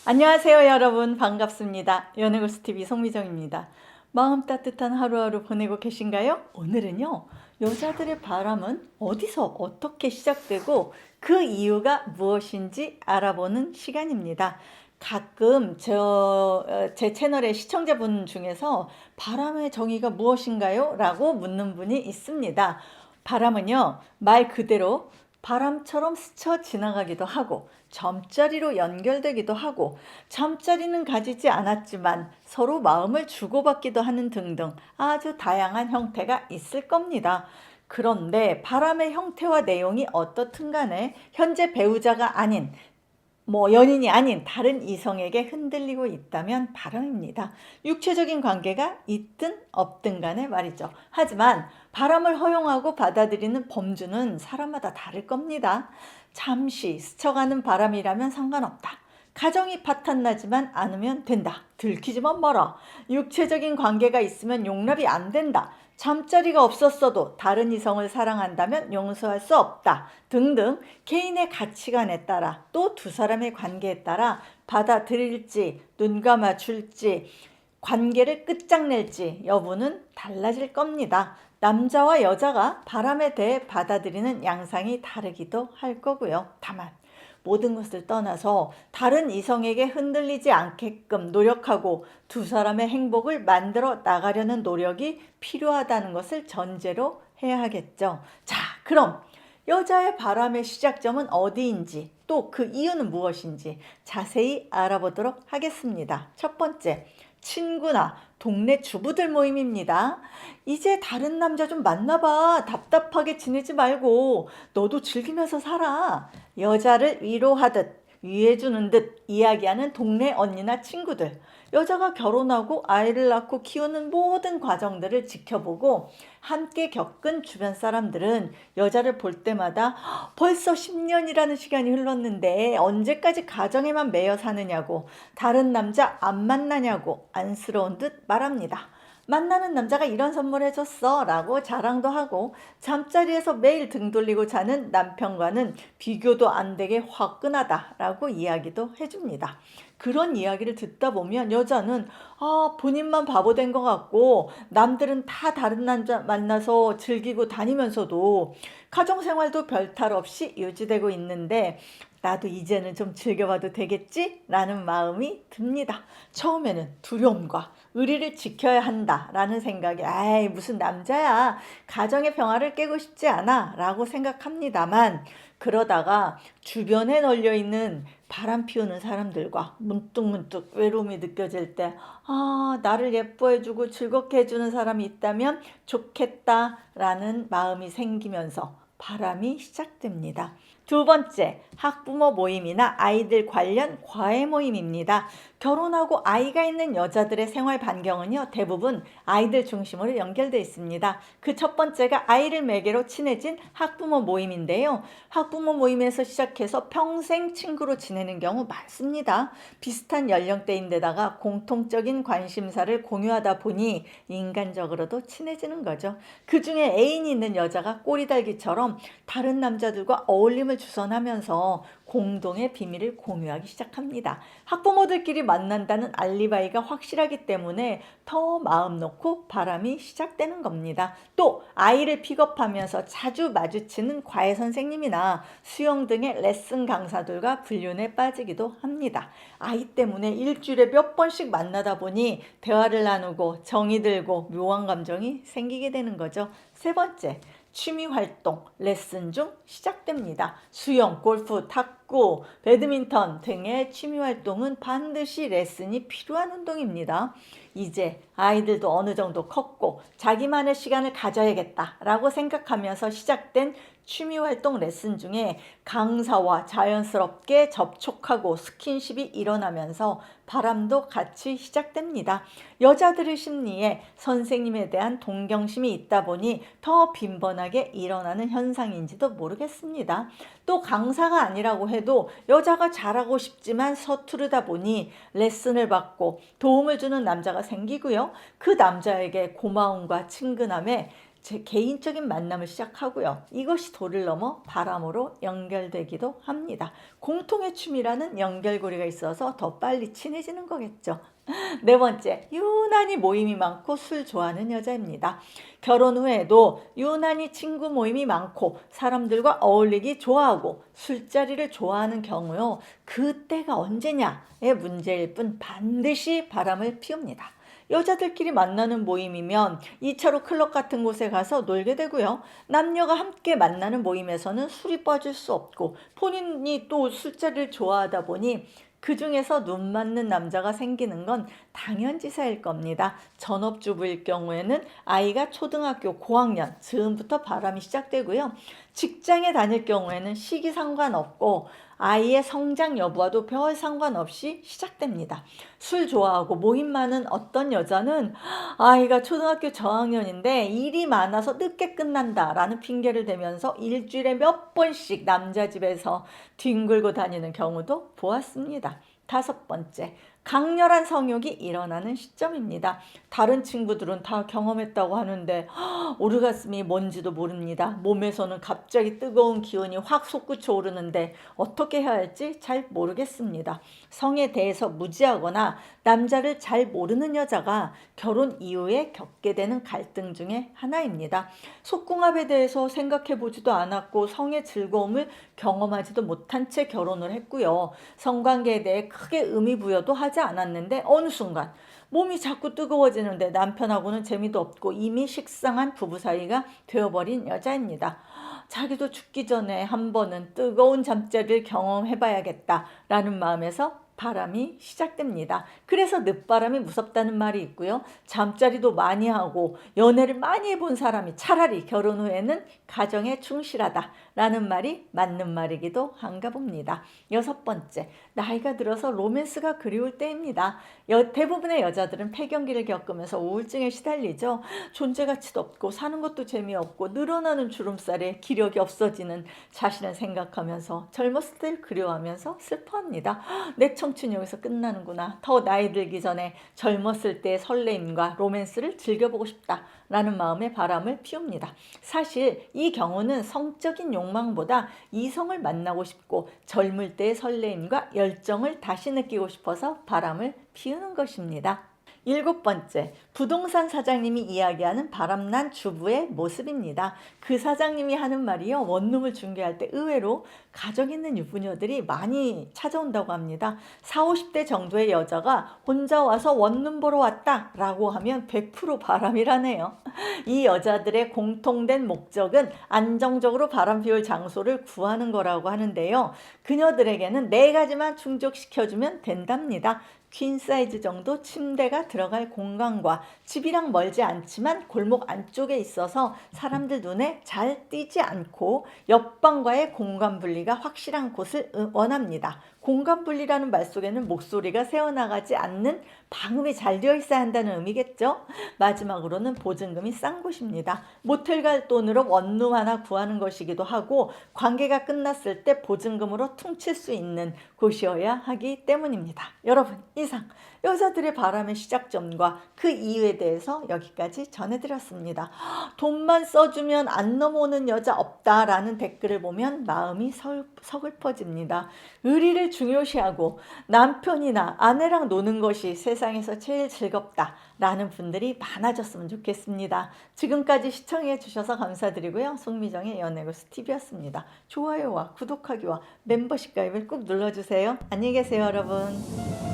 안녕하세요 여러분, 반갑습니다. 연애고스TV 송미정입니다. 마음 따뜻한 하루하루 보내고 계신가요? 오늘은요, 여자들의 바람은 어디서 어떻게 시작되고 그 이유가 무엇인지 알아보는 시간입니다. 가끔 제 채널의 시청자분 중에서 바람의 정의가 무엇인가요? 라고 묻는 분이 있습니다. 바람은요, 말 그대로 바람처럼 스쳐 지나가기도 하고 점자리로 연결되기도 하고 잠자리는 가지지 않았지만 서로 마음을 주고받기도 하는 등등 아주 다양한 형태가 있을 겁니다. 그런데 바람의 형태와 내용이 어떻든 간에 현재 배우자가 아닌 연인이 아닌 다른 이성에게 흔들리고 있다면 바람입니다. 육체적인 관계가 있든 없든 간에 말이죠. 하지만 바람을 허용하고 받아들이는 범주는 사람마다 다를 겁니다. 잠시 스쳐가는 바람이라면 상관없다. 가정이 파탄나지만 않으면 된다. 들키지만 마라. 육체적인 관계가 있으면 용납이 안 된다. 잠자리가 없었어도 다른 이성을 사랑한다면 용서할 수 없다. 등등 개인의 가치관에 따라 또 두 사람의 관계에 따라 받아들일지 눈 감아줄지 관계를 끝장낼지 여부는 달라질 겁니다. 남자와 여자가 바람에 대해 받아들이는 양상이 다르기도 할 거고요. 다만 모든 것을 떠나서 다른 이성에게 흔들리지 않게끔 노력하고 두 사람의 행복을 만들어 나가려는 노력이 필요하다는 것을 전제로 해야 하겠죠. 자, 그럼 여자의 바람의 시작점은 어디인지 또 그 이유는 무엇인지 자세히 알아보도록 하겠습니다. 첫 번째, 친구나 동네 주부들 모임입니다. 이제 다른 남자 좀 만나봐. 답답하게 지내지 말고 너도 즐기면서 살아. 여자를 위로하듯 위해주는 듯 이야기하는 동네 언니나 친구들. 여자가 결혼하고 아이를 낳고 키우는 모든 과정들을 지켜보고 함께 겪은 주변 사람들은 여자를 볼 때마다 벌써 10년이라는 시간이 흘렀는데 언제까지 가정에만 매여 사느냐고, 다른 남자 안 만나냐고 안쓰러운 듯 말합니다. 만나는 남자가 이런 선물 해줬어 라고 자랑도 하고 잠자리에서 매일 등 돌리고 자는 남편과는 비교도 안 되게 화끈하다 라고 이야기도 해줍니다. 그런 이야기를 듣다 보면 여자는 본인만 바보 된 것 같고 남들은 다 다른 남자 만나서 즐기고 다니면서도 가정생활도 별탈 없이 유지되고 있는데 나도 이제는 좀 즐겨봐도 되겠지? 라는 마음이 듭니다. 처음에는 두려움과 의리를 지켜야 한다 라는 생각에 아이 무슨 남자야, 가정의 평화를 깨고 싶지 않아 라고 생각합니다만, 그러다가 주변에 널려있는 바람 피우는 사람들과 문득문득 외로움이 느껴질 때 나를 예뻐해주고 즐겁게 해주는 사람이 있다면 좋겠다 라는 마음이 생기면서 바람이 시작됩니다. 두 번째, 학부모 모임이나 아이들 관련 과외 모임입니다. 결혼하고 아이가 있는 여자들의 생활 반경은요, 대부분 아이들 중심으로 연결되어 있습니다. 그 첫 번째가 아이를 매개로 친해진 학부모 모임인데요. 학부모 모임에서 시작해서 평생 친구로 지내는 경우 많습니다. 비슷한 연령대인데다가 공통적인 관심사를 공유하다 보니 인간적으로도 친해지는 거죠. 그 중에 애인이 있는 여자가 꼬리달기처럼 다른 남자들과 어울림을 주선하면서 공동의 비밀을 공유하기 시작합니다. 학부모들끼리 만난다는 알리바이가 확실하기 때문에 더 마음 놓고 바람이 시작되는 겁니다. 또 아이를 픽업하면서 자주 마주치는 과외 선생님이나 수영 등의 레슨 강사들과 불륜에 빠지기도 합니다. 아이 때문에 일주일에 몇 번씩 만나다 보니 대화를 나누고 정이 들고 묘한 감정이 생기게 되는 거죠. 세 번째, 취미활동, 레슨 중 시작됩니다. 수영, 골프, 탁구, 배드민턴 등의 취미활동은 반드시 레슨이 필요한 운동입니다. 이제 아이들도 어느 정도 컸고 자기만의 시간을 가져야겠다라고 생각하면서 시작된 취미활동 레슨 중에 강사와 자연스럽게 접촉하고 스킨십이 일어나면서 바람도 같이 시작됩니다. 여자들의 심리에 선생님에 대한 동경심이 있다 보니 더 빈번하게 일어나는 현상인지도 모르겠습니다. 또 강사가 아니라고 해도 여자가 잘하고 싶지만 서투르다 보니 레슨을 받고 도움을 주는 남자가 생기고요. 그 남자에게 고마움과 친근함에 제 개인적인 만남을 시작하고요. 이것이 도를 넘어 바람으로 연결되기도 합니다. 공통의 취미라는 연결고리가 있어서 더 빨리 친해지는 거겠죠. 네 번째, 유난히 모임이 많고 술 좋아하는 여자입니다. 결혼 후에도 유난히 친구 모임이 많고 사람들과 어울리기 좋아하고 술자리를 좋아하는 경우요. 그때가 언제냐의 문제일 뿐 반드시 바람을 피웁니다. 여자들끼리 만나는 모임이면 2차로 클럽 같은 곳에 가서 놀게 되고요. 남녀가 함께 만나는 모임에서는 술이 빠질 수 없고 본인이 또 술자리를 좋아하다 보니 그 중에서 눈 맞는 남자가 생기는 건 당연지사일 겁니다. 전업주부일 경우에는 아이가 초등학교 고학년 즈음부터 바람이 시작되고요. 직장에 다닐 경우에는 시기 상관없고 아이의 성장 여부와도 별 상관없이 시작됩니다. 술 좋아하고 모임 많은 어떤 여자는 아이가 초등학교 저학년인데 일이 많아서 늦게 끝난다 라는 핑계를 대면서 일주일에 몇 번씩 남자 집에서 뒹굴고 다니는 경우도 보았습니다. 다섯 번째, 강렬한 성욕이 일어나는 시점입니다. 다른 친구들은 다 경험했다고 하는데 오르가슴이 뭔지도 모릅니다. 몸에서는 갑자기 뜨거운 기운이 확 솟구쳐 오르는데 어떻게 해야 할지 잘 모르겠습니다. 성에 대해서 무지하거나 남자를 잘 모르는 여자가 결혼 이후에 겪게 되는 갈등 중에 하나입니다. 속궁합에 대해서 생각해 보지도 않았고 성의 즐거움을 경험하지도 못한 채 결혼을 했고요. 성관계에 대해 크게 의미 부여도 하지 않았는데 어느 순간 몸이 자꾸 뜨거워지는데 남편하고는 재미도 없고 이미 식상한 부부 사이가 되어버린 여자입니다. 자기도 죽기 전에 한 번은 뜨거운 잠자리를 경험해봐야겠다라는 마음에서 바람이 시작됩니다. 그래서 늦바람이 무섭다는 말이 있고요. 잠자리도 많이 하고 연애를 많이 해본 사람이 차라리 결혼 후에는 가정에 충실하다라는 말이 맞는 말이기도 한가 봅니다. 여섯 번째, 나이가 들어서 로맨스가 그리울 때입니다. 대부분의 여자들은 폐경기를 겪으면서 우울증에 시달리죠. 존재가치도 없고 사는 것도 재미없고 늘어나는 주름살에 기력이 없어지는 자신을 생각하면서 젊었을 때를 그리워하면서 슬퍼합니다. 내 청춘이 여기서 끝나는구나. 더 나이 들기 전에 젊었을 때의 설레임과 로맨스를 즐겨보고 싶다라는 마음에 바람을 피웁니다. 사실 이 경우는 성적인 욕망보다 이성을 만나고 싶고 젊을 때의 설레임과 열정을 다시 느끼고 싶어서 바람을 피우는 것입니다. 일곱 번째, 부동산 사장님이 이야기하는 바람난 주부의 모습입니다. 그 사장님이 하는 말이요, 원룸을 중개할 때 의외로 가정 있는 유부녀들이 많이 찾아온다고 합니다. 40, 50대 정도의 여자가 혼자 와서 원룸 보러 왔다 라고 하면 100% 바람이라네요. 이 여자들의 공통된 목적은 안정적으로 바람 피울 장소를 구하는 거라고 하는데요. 그녀들에게는 네 가지만 충족시켜주면 된답니다. 퀸 사이즈 정도 침대가 들어갈 공간과 집이랑 멀지 않지만 골목 안쪽에 있어서 사람들 눈에 잘 띄지 않고 옆방과의 공간 분리가 확실한 곳을 원합니다. 공간 분리라는 말 속에는 목소리가 새어나가지 않는 방음이 잘 되어 있어야 한다는 의미겠죠. 마지막으로는 보증금이 싼 곳입니다. 모텔 갈 돈으로 원룸 하나 구하는 것이기도 하고 관계가 끝났을 때 보증금으로 퉁칠 수 있는 곳이어야 하기 때문입니다. 여러분, 이상 여자들의 바람의 시작점과 그 이유에 대해서 여기까지 전해드렸습니다. 돈만 써주면 안 넘어오는 여자 없다라는 댓글을 보면 마음이 서글퍼집니다. 의리를 중요시하고 남편이나 아내랑 노는 것이 세상에서 제일 즐겁다라는 분들이 많아졌으면 좋겠습니다. 지금까지 시청해 주셔서 감사드리고요. 송미정의 연애고스TV였습니다. 좋아요와 구독하기와 멤버십 가입을 꼭 눌러주세요. 안녕히 계세요, 여러분.